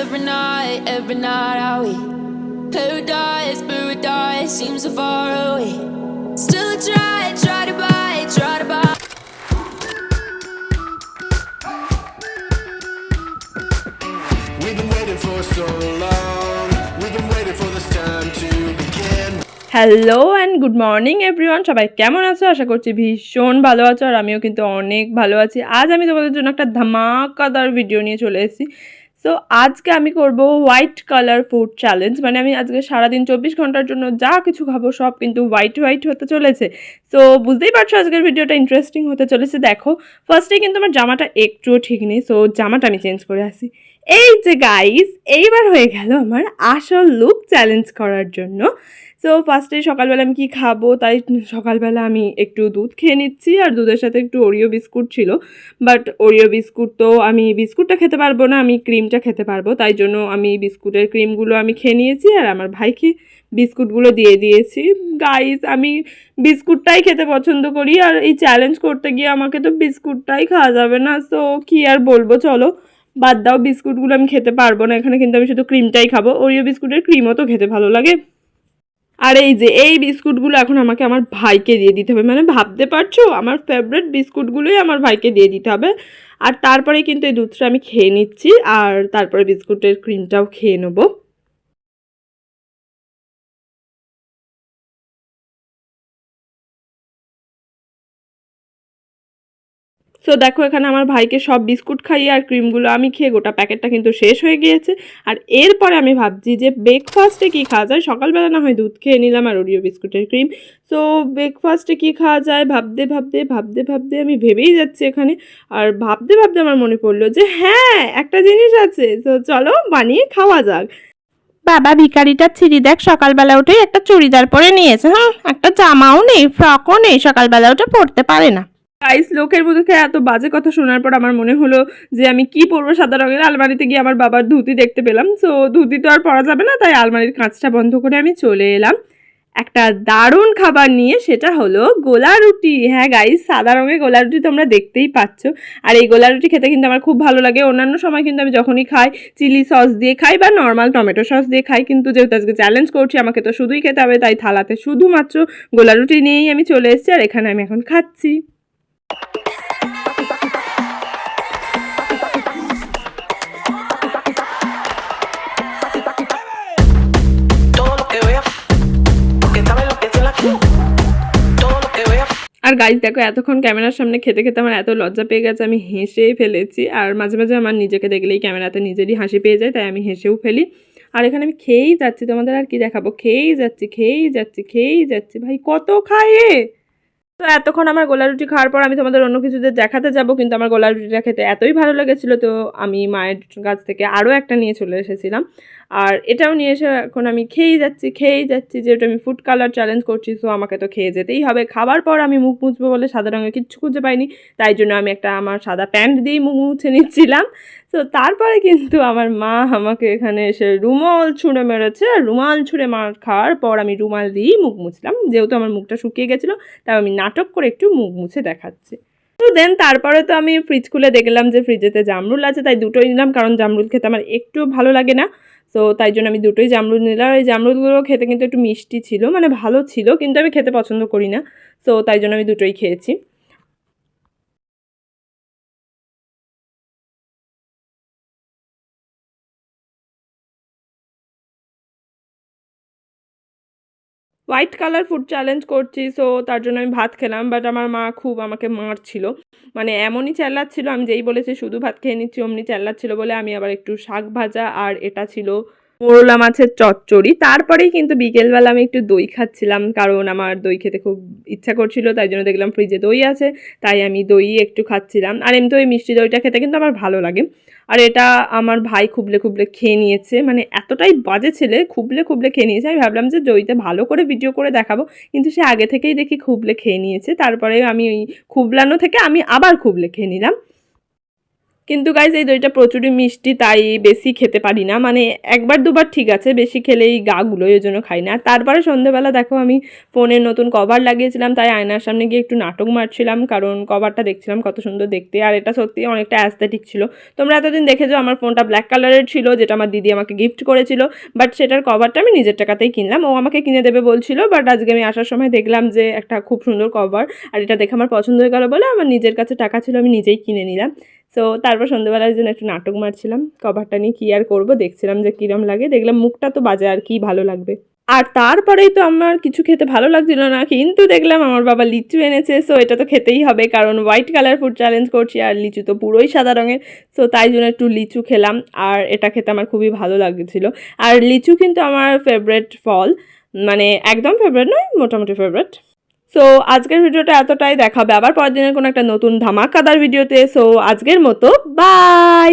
every night are we paradise seems so far away. Still try to buy. We've been waiting for so long. We've been waiting for this time to begin. Hello and good morning everyone, সবাই কেমন আছো? আশা করছি ভীষণ ভালো আছো, আর আমিও কিন্তু অনেক ভালো আছি। আজ আমি তোমাদের জন্য একটা ধামাকাদার ভিডিও নিয়ে চলে এসেছি। সো আজকে আমি করব হোয়াইট কালার ফুড চ্যালেঞ্জ। মানে আমি আজকে সারাদিন 24 ঘন্টার জন্য যা কিছু খাবো সব কিন্তু হোয়াইট হতে চলেছে। সো বুঝতেই পারছো আজকের ভিডিওটা ইন্টারেস্টিং হতে চলেছে। দেখো, ফার্স্টে কিন্তু আমার জামাটা একটুও ঠিক নেই, সো জামাটা আমি চেঞ্জ করে আসি। এই যে গাইস, এইবার হয়ে গেল আমার আসল লুক চ্যালেঞ্জ করার জন্য। সো ফার্স্টে সকালবেলা আমি কি খাবো, তাই সকালবেলা আমি একটু দুধ খেয়ে নিচ্ছি, আর দুধের সাথে একটু ওরিও বিস্কুট ছিল। বাট ওরিও বিস্কুট তো আমি বিস্কুটটা খেতে পারবো না, আমি ক্রিমটা খেতে পারবো, তাই জন্য আমি বিস্কুটের ক্রিমগুলো আমি খেয়ে নিয়েছি, আর আমার ভাইকে বিস্কুটগুলো দিয়ে দিয়েছি। গাইস, আমি বিস্কুটটাই খেতে পছন্দ করি, আর এই চ্যালেঞ্জ করতে গিয়ে আমাকে তো বিস্কুটটাই খাওয়া যাবে না। সো কি আর বলবো, চলো বাদ দাও, বিস্কুটগুলো আমি খেতে পারবো না। এখানে কিন্তু আমি শুধু ক্রিমটাই খাবো, ওরিও বিস্কুটের ক্রিমও তো খেতে ভালো লাগে। আর এই যে এই বিস্কুটগুলো এখন আমাকে আমার ভাইকে দিয়ে দিতে হবে। মানে ভাবতে পারছো, আমার ফেভারিট বিস্কুটগুলোই আমার ভাইকে দিয়ে দিতে হবে। আর তারপরে কিন্তু এই দুধটা আমি খেয়ে নিচ্ছি, আর তারপরে বিস্কুটের ক্রিমটাও খেয়ে নেবো। সো দেখো, এখানে আমার ভাইকে সব বিস্কুট খাইয়ে আর ক্রিমগুলো আমি খেয়ে গোটা প্যাকেটটা কিন্তু শেষ হয়ে গিয়েছে। আর এরপরে আমি ভাবছি যে ব্রেকফাস্টে কী খাওয়া যায়। সকালবেলা না হয় দুধ খেয়ে নিলাম আর ওরিও বিস্কুটের ক্রিম। সো ব্রেকফাস্টে কী খাওয়া যায় ভাবতে আমি ভেবেই যাচ্ছি এখানে। আর ভাবতে আমার মনে পড়লো যে হ্যাঁ, একটা জিনিস আছে। তো চলো বানিয়ে খাওয়া যাক। বাবা, ভিখারিটা ছিঁড়ি দেখ, সকালবেলা উঠে একটা চুড়িদার পরে নিয়েছে। হ্যাঁ, একটা জামাও নেই, ফ্রকও নেই, সকালবেলা উঠে পড়তে পারে না। গাইস, লোকের মুখে এত বাজে কথা শোনার পর আমার মনে হলো যে আমি কি পরবো। সাদা রঙের আলমারিতে গিয়ে আমার বাবার ধুতি দেখতে পেলাম। সো ধুতি তো আর পরা যাবে না, তাই আলমারির কাঁচটা বন্ধ করে আমি চলে এলাম একটা দারুণ খাবার নিয়ে, সেটা হলো গোলা রুটি। হ্যাঁ গাইস, সাদা রঙের গোলা রুটি তোমরা দেখতেই পাচ্ছ। আর এই গোলা রুটি খেতে কিন্তু আমার খুব ভালো লাগে। অন্যান্য সময় কিন্তু আমি যখনই খাই চিলি সস দিয়ে খাই বা নর্মাল টমেটো সস দিয়ে খাই, কিন্তু যেহেতু আজকে চ্যালেঞ্জ করছি আমাকে তো শুধুই খেতে হবে, তাই থালাতে শুধুমাত্র গোলা রুটি নিয়েই আমি চলে এসেছি, আর এখানে আমি এখন খাচ্ছি। আর গাইস দেখো, এতক্ষণ ক্যামেরার সামনে খেতে আমার এত লজ্জা পেয়ে গেছে, আমি হেসেই ফেলেছি। আর মাঝে মাঝে আমার নিজেকে দেখলেই ক্যামেরাতে নিজেরই হাসি পেয়ে যায়, তাই আমি হেসেও ফেলি। আর এখানে আমি খেয়েই যাচ্ছি, তোমাদের আর কি দেখাবো, খেয়েই যাচ্ছি। ভাই কত খায়। তো এতক্ষণ আমার গোলা রুটি খাওয়ার পর আমি তোমাদের অন্য কিছুতে দেখাতে যাব, কিন্তু আমার গোলা রুটিটা খেতে এতই ভালো লেগেছিলো, তো আমি মায়ের কাছ থেকে আরও একটা নিয়ে চলে এসেছিলাম। আর এটাও নিয়ে এসে এখন আমি খেয়েই যাচ্ছি, যেহেতু আমি ফুড কালার চ্যালেঞ্জ করছি, সো আমাকে তো খেয়ে যেতেই হবে। খাবার পর আমি মুখ মুছবো বলে সাদা রঙের কিচ্ছু খুঁজে পাইনি, তাই জন্য আমি একটা আমার সাদা প্যান্ট দিয়েই মুখ মুছে নিচ্ছিলাম। তো তারপরে কিন্তু আমার মা আমাকে এখানে এসে রুমাল ছুঁড়ে মেরেছে, আর রুমাল ছুঁড়ে মার খাওয়ার পর আমি রুমাল দিয়েই মুখ মুছলাম। যেহেতু আমার মুখটা শুকিয়ে গেছিলো, তাই আমি নাটক করে একটু মুখ মুছে দেখাচ্ছি। তো দেন তারপরে তো আমি ফ্রিজ খুলে দেখলাম যে ফ্রিজেতে জামরুল আছে, তাই দুটোই নিলাম, কারণ জামরুল খেতে আমার একটু ভালো লাগে না। তো তাই জন্য আমি দুটোই জামরুল নিলাম। আর এই জামরুলগুলো খেতে কিন্তু একটু মিষ্টি ছিল, মানে ভালো ছিল, কিন্তু আমি খেতে পছন্দ করি না। তো তাই জন্য আমি দুটোই খেয়েছি। হোয়াইট কালার ফুড চ্যালেঞ্জ করছি, সো তার জন্য আমি ভাত খেলাম। বাট আমার মা খুব আমাকে মারছিল, মানে এমনই চেল্লাচ্ছিল, আমি যেই বলেছি শুধু ভাত খেয়ে নিচ্ছি অমনি চেল্লাচ্ছিল বলে আমি আবার একটু শাক ভাজা, আর এটা ছিল মোরলা মাছের চচ্চড়ি। তারপরেই কিন্তু বিকেলবেলা আমি একটু দই খাচ্ছিলাম, কারণ আমার দই খেতে খুব ইচ্ছা করছিল, তাই জন্য দেখলাম ফ্রিজে দই আছে, তাই আমি দই একটু খাচ্ছিলাম। আর এমনি ওই মিষ্টি দইটা খেতে কিন্তু আমার ভালো লাগে। আর এটা আমার ভাই খুবলে খেয়ে নিয়েছে, মানে এতটাই বাজে ছেলে, খুবলে খেয়ে নিয়েছে। আমি ভাবলাম যে দইতে ভালো করে ভিডিও করে দেখাবো, কিন্তু সে আগে থেকেই দেখি খুবলে খেয়ে নিয়েছে। তারপরে আমি ওই খুবলানো থেকে আমি আবার খুবলে খেয়ে নিলাম। কিন্তু গাইজ এই দইটা প্রচুরই মিষ্টি, তাই বেশি খেতে পারি না, মানে একবার দুবার ঠিক আছে, বেশি খেলেই গা গুলোয়, ওই জন্য খাই না। আর তারপরে সন্ধ্যেবেলা দেখো আমি ফোনের নতুন কভার লাগিয়েছিলাম, তাই আয়নার সামনে গিয়ে একটু নাটক মারছিলাম, কারণ কভারটা দেখছিলাম কত সুন্দর দেখতে, আর এটা সত্যি অনেকটা অ্যাস্থেটিক ছিল। তোমরা এতদিন দেখেছো আমার ফোনটা ব্ল্যাক কালারের ছিল, যেটা আমার দিদি আমাকে গিফট করেছিল, বাট সেটার কভারটা আমি নিজের টাকাতেই কিনলাম, ও আমাকে কিনে দেবে বলছিল, বাট আজকে আমি আসার সময় দেখলাম যে একটা খুব সুন্দর কভার, আর এটা দেখে আমার পছন্দ হয়ে গেল বলে আমার নিজের কাছে টাকা ছিল, আমি নিজেই কিনে নিলাম। সো তারপর সন্ধ্যেবেলার জন্য একটু নাটক মারছিলাম, কভারটা নিয়ে কী আর করবো, দেখছিলাম যে কীরম লাগে, দেখলাম মুখটা তো বাজে, আর কি ভালো লাগবে। আর তারপরেই তো আমার কিছু খেতে ভালো লাগছিল না, কিন্তু দেখলাম আমার বাবা লিচু এনেছে, সো এটা তো খেতেই হবে, কারণ হোয়াইট কালার ফুড চ্যালেঞ্জ করছি, আর লিচু তো পুরোই সাদা রঙের, সো তাই জন্য একটু লিচু খেলাম, আর এটা খেতে আমার খুবই ভালো লাগছিল। আর লিচু কিন্তু আমার ফেভারিট ফল, মানে একদম ফেভারিট নয়, মোটামুটি ফেভারিট। সো আজকের ভিডিওটা এতটাই, দেখাবে আবার পরের দিনের কোনো একটা নতুন ধামাকাদার ভিডিওতে। সো আজকের মতো বাই।